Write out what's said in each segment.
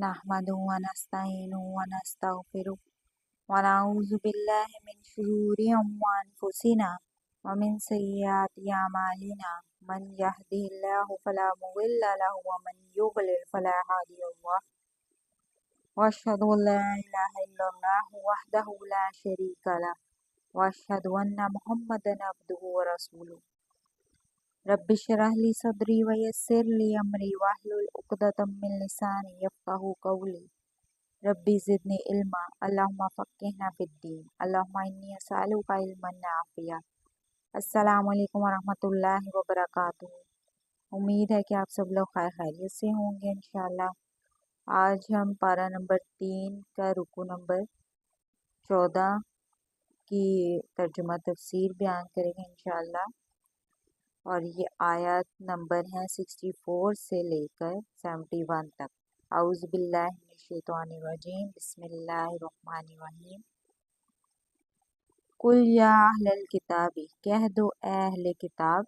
نحمده ونستعينه ونستغفره ونعوذ بالله من شرور أنفسنا ومن سيئات أعمالنا من يهده الله فلا مضل له ومن يضلل فلا هادي له وأشهد أن لا إله إلا الله وحده لا شريك له وأشهد أن محمدا عبده ورسوله رب اشرح لي صدري ويسر لي أمري واحلل عقدة من لساني يفقهوا قولي ربی زدنی علما اللہم فقہنا فی الدین اللہم انی اسألک علما نافعا۔ السلام علیکم ورحمۃ اللہ وبرکاتہ۔ امید ہے کہ آپ سب لوگ خیریت سے ہوں گے انشاءاللہ۔ آج ہم پارہ نمبر 3 کا رکوع نمبر 14 کی ترجمہ تفسیر بیان کریں گے انشاءاللہ، اور یہ آیات نمبر ہیں 64 سے لے کر 71 تک۔ اعوذ باللہ من الشیطان الرجیم، بسم اللہ الرحمن الرحیم۔ قل یا اہل الکتاب، کہہ دو اے اہل کتاب،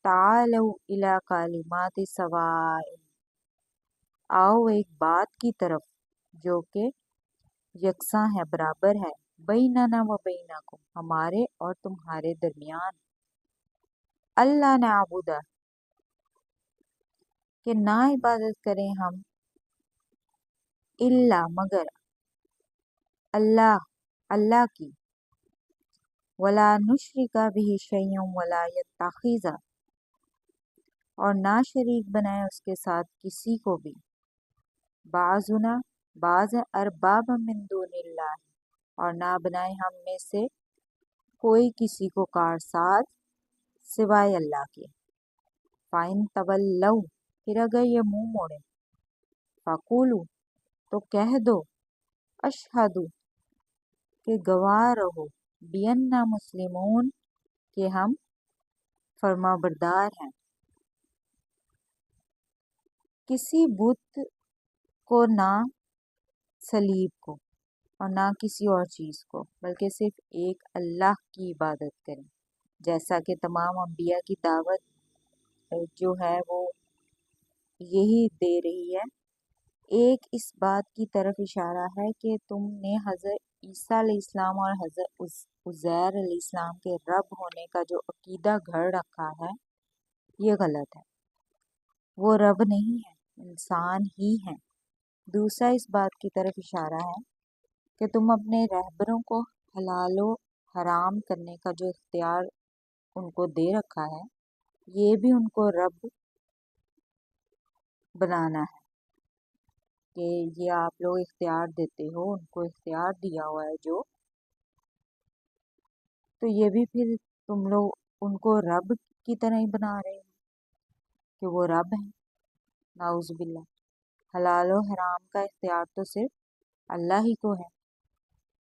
تعالوا الی کلمات سواء، آؤ ایک بات کی طرف جو کہ یکساں ہے، برابر ہے، بیننا و بینکم، ہمارے اور تمہارے درمیان، اللہ نعبد، کہ نہ عبادت کریں ہم، اللہ مگر، اللہ کی، ولا نشرک بہ شیئا ولا یتخذ، اور نہ شریک بنائے اس کے ساتھ کسی کو بھی، بعضنا بعض، ارباب من دون اللہ، اور نہ بنائے ہم میں سے کوئی کسی کو کارساز سوائے اللہ کے۔ فَإِن تَوَلَّوْا، پھر اگر یہ منہ موڑے، فَقُولُوا، تو کہہ دو، اشہدو، کہ گواہ رہو، بِأَنَّا مسلمون، کہ ہم فرما بردار ہیں۔ کسی بت کو، نہ صلیب کو، اور نہ کسی اور چیز کو، بلکہ صرف ایک اللہ کی عبادت کریں، جیسا کہ تمام انبیاء کی دعوت جو ہے وہ یہی دے رہی ہے۔ ایک اس بات کی طرف اشارہ ہے کہ تم نے حضرت عیسیٰ علیہ السلام اور حضرت عزیر علیہ السلام کے رب ہونے کا جو عقیدہ گھڑ رکھا ہے یہ غلط ہے، وہ رب نہیں ہے، انسان ہی ہیں۔ دوسرا اس بات کی طرف اشارہ ہے کہ تم اپنے رہبروں کو حلال و حرام کرنے کا جو اختیار ان کو دے رکھا ہے، یہ بھی ان کو رب بنانا ہے، کہ یہ آپ لوگ اختیار دیتے ہو، ان کو اختیار دیا ہوا ہے جو، تو یہ بھی پھر تم لوگ ان کو رب کی طرح ہی بنا رہے ہو کہ وہ رب ہیں، نعوذ باللہ۔ حلال و حرام کا اختیار تو صرف اللہ ہی کو ہے۔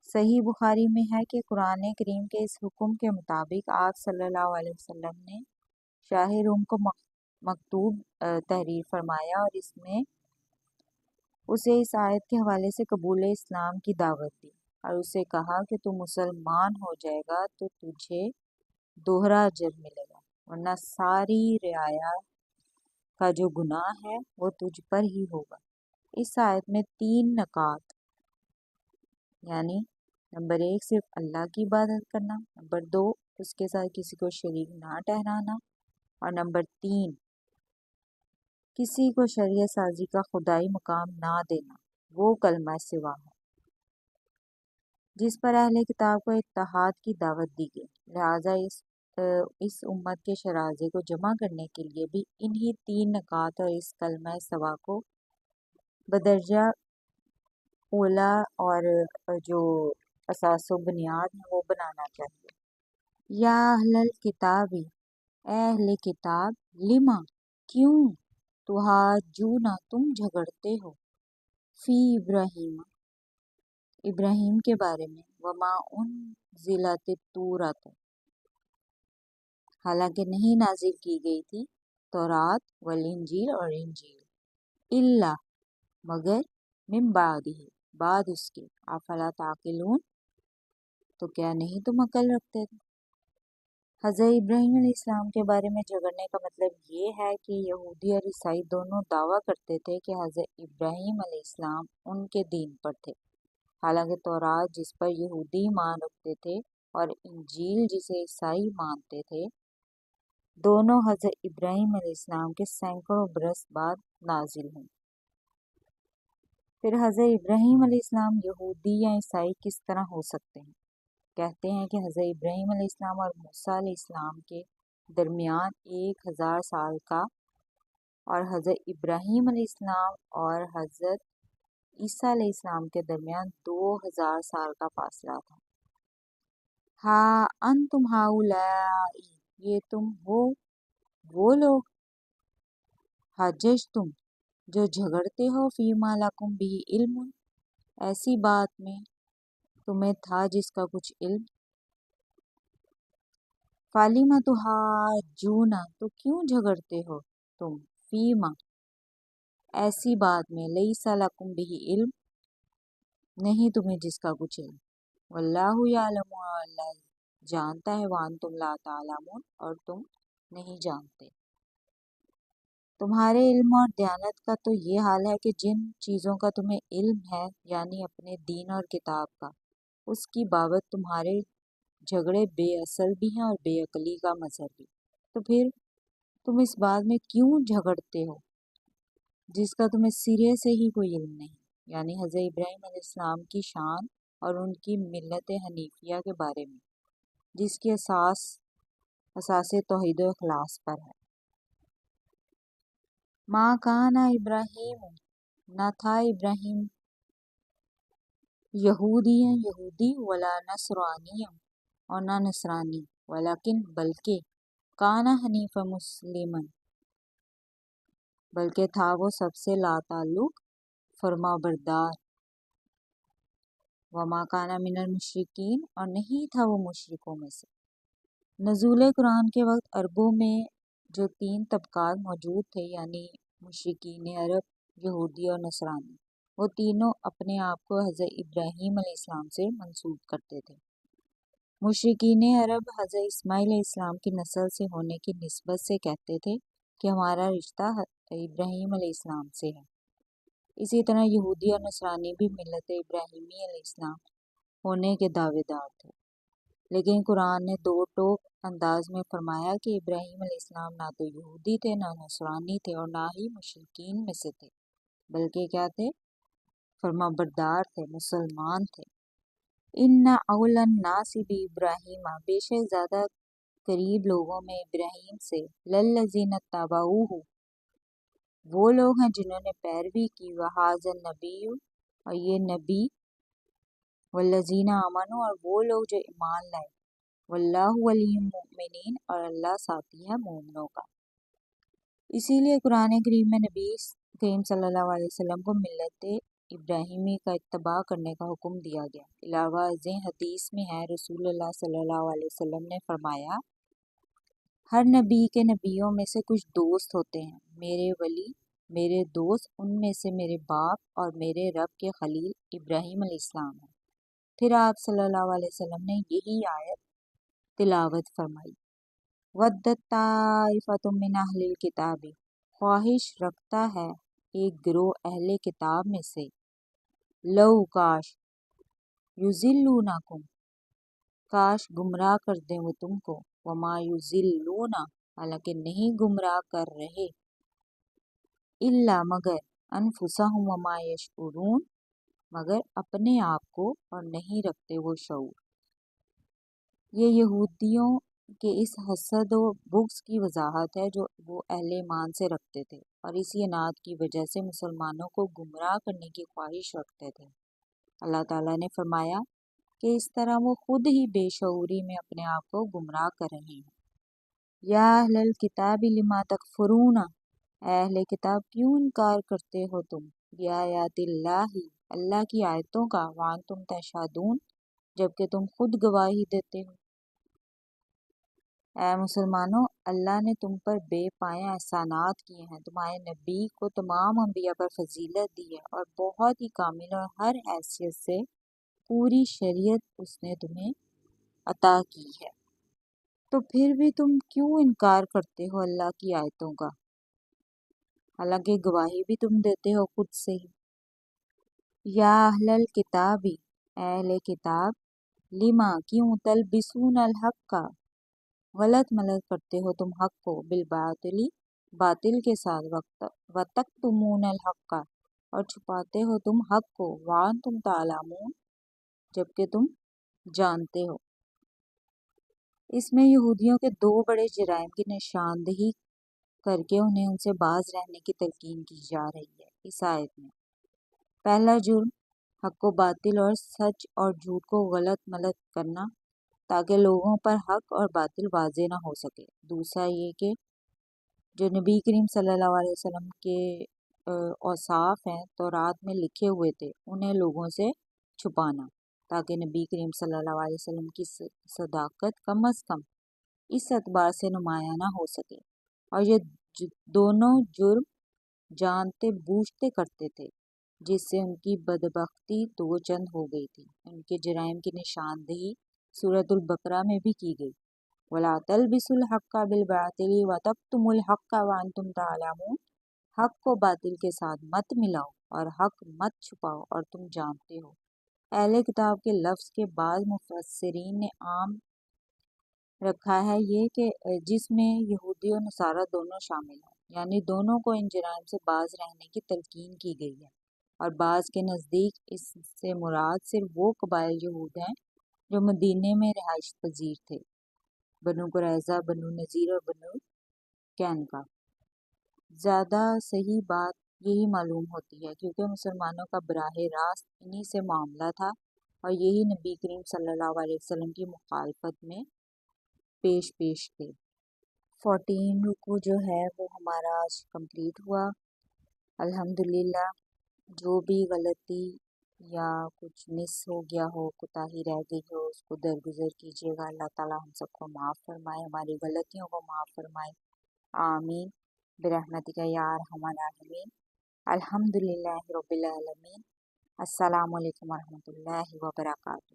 صحیح بخاری میں ہے کہ قرآن کریم کے اس حکم کے مطابق آپ صلی اللہ علیہ وسلم نے شاہ روم کو مکتوب تحریر فرمایا، اور اس میں اسے اس آیت کے حوالے سے قبول اسلام کی دعوت دی، اور اسے کہا کہ تو مسلمان ہو جائے گا تو تجھے دوہرا اجر ملے گا، ورنہ ساری رعایا کا جو گناہ ہے وہ تجھ پر ہی ہوگا۔ اس آیت میں 3 نکات، یعنی نمبر 1 صرف اللہ کی عبادت کرنا، نمبر 2 اس کے ساتھ کسی کو شریک نہ ٹھہرانا، اور نمبر 3 کسی کو شریعت سازی کا خدائی مقام نہ دینا، وہ کلمہ سوا ہے جس پر اہل کتاب کو اتحاد کی دعوت دی گئی۔ لہٰذا اس امت کے شرازے کو جمع کرنے کے لیے بھی انہی 3 نکات اور اس کلمہ سوا کو بدرجہ اولا اور جو اساس و بنیاد ہے وہ بنانا چاہیے۔ یا اہل الکتاب، اے اہل کتاب، لما، کیوں، تحاجون، تم جھگڑتے ہو، فی ابراہیم، ابراہیم کے بارے میں، وما انزلت التوراۃ، حالانکہ نہیں نازل کی گئی تھی تورات والانجیل اور انجیل، الا، مگر، من بعدہ، بعد اس کے، افلا تعقلون، تو کیا نہیں تم عقل رکھتے تھے۔ حضرت ابراہیم علیہ السلام کے بارے میں جھگڑنے کا مطلب یہ ہے کہ یہودی اور عیسائی دونوں دعویٰ کرتے تھے کہ حضرت ابراہیم علیہ السلام ان کے دین پر تھے، حالانکہ تورات جس پر یہودی ایمان رکھتے تھے اور انجیل جسے عیسائی مانتے تھے، دونوں حضرت ابراہیم علیہ السلام کے سینکڑوں برس بعد نازل ہوئیں۔ پھر حضرت ابراہیم علیہ السلام یہودی یا عیسائی کس طرح ہو سکتے ہیں؟ کہتے ہیں کہ حضرت ابراہیم علیہ السلام اور موسیٰ علیہ السلام کے درمیان 1000 سال کا اور حضرت ابراہیم علیہ السلام اور حضرت عیسیٰ علیہ السلام کے درمیان 2000 سال کا فاصلہ تھا۔ ہاں انتم ہؤلاء، یہ تم ہو وہ لوگ، حججتم، جو جھگڑتے ہو فیما لکم بہ علم، ایسی بات میں تمہیں تھا جس کا کچھ علم، فَلِمَ تُحَاجُّونَ، تو کیوں جھگڑتے ہو تم، فیما، ایسی بات میں لیس لکم بہ علم، نہیں تمہیں جس کا کچھ علم، واللہ یعلم، اور اللہ جانتا ہے، وانتم لا تعلمون، اور تم نہیں جانتے۔ تمہارے علم اور دیانت کا تو یہ حال ہے کہ جن چیزوں کا تمہیں علم ہے، یعنی اپنے دین اور کتاب کا، اس کی بابت تمہارے جھگڑے بے اصل بھی ہیں اور بے عقلی کا مظہر بھی، تو پھر تم اس بات میں کیوں جھگڑتے ہو جس کا تمہیں سرے سے ہی کوئی علم نہیں، یعنی حضرت ابراہیم علیہ السلام کی شان اور ان کی ملت حنیفیہ کے بارے میں، جس کی اساس توحید و اخلاص پر ہے۔ ما کان ابراہیم، نہ تھا ابراہیم یہودی ولا نصرانی، اور نہ نصرانی، ولیکن بلکہ کان حنیف مسلمن، بلکہ تھا وہ سب سے لا تعلق فرما بردار، وما کان من المشرکین، اور نہیں تھا وہ مشرکوں میں سے۔ نزول قرآن کے وقت عربوں میں جو 3 طبقات موجود تھے، یعنی مشرکین عرب، یہودی اور نصرانی، وہ تینوں اپنے آپ کو حضرت ابراہیم علیہ السلام سے منسوب کرتے تھے۔ مشرکین عرب حضرت اسماعیل علیہ السلام کی نسل سے ہونے کی نسبت سے کہتے تھے کہ ہمارا رشتہ حضرت ابراہیم علیہ السلام سے ہے۔ اسی طرح یہودی اور نصرانی بھی ملت ابراہیمی علیہ السلام ہونے کے دعوے دار تھے، لیکن قرآن نے 2 ٹوک انداز میں فرمایا کہ ابراہیم علیہ السلام نہ تو یہودی تھے، نہ نصرانی تھے، اور نہ ہی مشرکین میں سے تھے، بلکہ کیا تھے؟ فرما بردار تھے، مسلمان تھے۔ ان اول الناس بابراہیم، بے شک زیادہ قریب لوگوں میں ابراہیم سے، للذین اتبعوہ، وہ لوگ ہیں جنہوں نے پیروی کی، وہذا النبی، اور یہ نبی، والذین آمنوا، اور وہ لوگ جو ایمان لائے، واللہ ولی المؤمنین، اور اللہ ساتھی ہے مومنوں کا۔ اسی لیے قرآن کریم میں نبی کریم صلی اللہ علیہ وسلم کو ملت ابراہیمی کا اتباع کرنے کا حکم دیا گیا۔ علاوہ ازیں حدیث میں ہے، رسول اللہ صلی اللہ علیہ وسلم نے فرمایا، ہر نبی کے نبیوں میں سے کچھ دوست ہوتے ہیں، میرے ولی، میرے دوست ان میں سے میرے باپ اور میرے رب کے خلیل ابراہیم علیہ السلام ہیں۔ پھر آپ صلی اللہ علیہ وسلم نے یہی آیت تلاوت فرمائی، وَدَّت طَائِفَةٌ مِّنْ أَهْلِ الْكِتَابِ، خواہش رکھتا ہے ایک گروہ اہل کتاب میں سے، لو کاش، یضلونکم، کاش گمراہ کر دیں وہ تم کو، وما یضلون، حالانکہ نہیں گمراہ کر رہے، الا مگر، انفسہم وما یشعرون، مگر اپنے آپ کو، اور نہیں رکھتے وہ شعور۔ یہ یہودیوں کے اس حسد و بغض کی وضاحت ہے جو وہ اہل ایمان سے رکھتے تھے، اور اسی اناد کی وجہ سے مسلمانوں کو گمراہ کرنے کی خواہش رکھتے تھے۔ اللہ تعالیٰ نے فرمایا کہ اس طرح وہ خود ہی بے شعوری میں اپنے آپ کو گمراہ کر رہے ہیں۔ یا اہل الکتاب لما تکفرون، اے اہل کتاب کیوں انکار کرتے ہو تم، بآیات اللہ، اللہ کی آیتوں کا، وانتم تشہدون، جبکہ تم خود گواہی دیتے ہو۔ اے مسلمانوں، اللہ نے تم پر بے پائے احسانات کیے ہیں، تمہارے نبی کو تمام انبیاء پر فضیلت دی ہے، اور بہت ہی کامل اور ہر حیثیت سے پوری شریعت اس نے تمہیں عطا کی ہے۔ تو پھر بھی تم کیوں انکار کرتے ہو اللہ کی آیتوں کا، حالانکہ گواہی بھی تم دیتے ہو خود سے ہی۔ یا اہل الکتاب، اے اہل کتاب، لما کیوں تلبسون الحق کا، غلط ملت کرتے ہو تم حق کو، بالباطل باطل کے ساتھ، وتکتمون الحق کا، اور چھپاتے ہو تم حق کو، وانتم تعلمون، جبکہ تم جانتے ہو۔ اس میں یہودیوں کے دو بڑے جرائم کی نشاندہی کر کے انہیں ان سے باز رہنے کی تلقین کی جا رہی ہے اس آیت میں۔ پہلا جرم حق و باطل اور سچ اور جھوٹ کو غلط ملت کرنا تاکہ لوگوں پر حق اور باطل واضح نہ ہو سکے۔ دوسرا یہ کہ جو نبی کریم صلی اللہ علیہ وسلم کے اوصاف ہیں تورات میں لکھے ہوئے تھے انہیں لوگوں سے چھپانا تاکہ نبی کریم صلی اللہ علیہ وسلم کی صداقت کم از کم اس اعتبار سے نمایاں نہ ہو سکے۔ اور یہ دونوں جرم جانتے بوجھتے کرتے تھے، جس سے ان کی بدبختی دو چند ہو گئی تھی۔ ان کے جرائم کی نشاندہی سورۃ البقرہ میں بھی کی گئی، وَلَا تَلْبِسُوا الْحَقَّ بِالْبَاطِلِ وَتَكْتُمُوا الْحَقَّ وَأَنْتُمْ تَعْلَمُونَ، حق کو باطل کے ساتھ مت ملاؤ اور حق مت چھپاؤ اور تم جانتے ہو۔ اہل کتاب کے لفظ کے بعض مفسرین نے عام رکھا ہے یہ کہ جس میں یہودی و نصارہ دونوں شامل ہیں، یعنی دونوں کو ان جرائم سے باز رہنے کی تلقین کی گئی ہے، اور بعض کے نزدیک اس سے مراد صرف وہ قبائل یہود ہیں جو مدینے میں رہائش پذیر تھے، بنو قریظہ، بنو نذیر اور بنو قینقاع۔ زیادہ صحیح بات یہی معلوم ہوتی ہے کیونکہ مسلمانوں کا براہ راست انہی سے معاملہ تھا اور یہی نبی کریم صلی اللہ علیہ وسلم کی مخالفت میں پیش تھے۔ 14 رکوع جو ہے وہ ہمارا آج کمپلیٹ ہوا الحمدللہ۔ جو بھی غلطی یا کچھ مس ہو گیا ہو، کوتاہی رہ گئی ہو، اس کو درگزر کیجیے گا۔ اللہ تعالیٰ ہم سب کو معاف فرمائے، ہماری غلطیوں کو معاف فرمائے، آمین برحمتک یا ارحم الراحمین۔ الحمدللہ رب العالمین۔ السلام علیکم ورحمۃ اللہ وبرکاتہ۔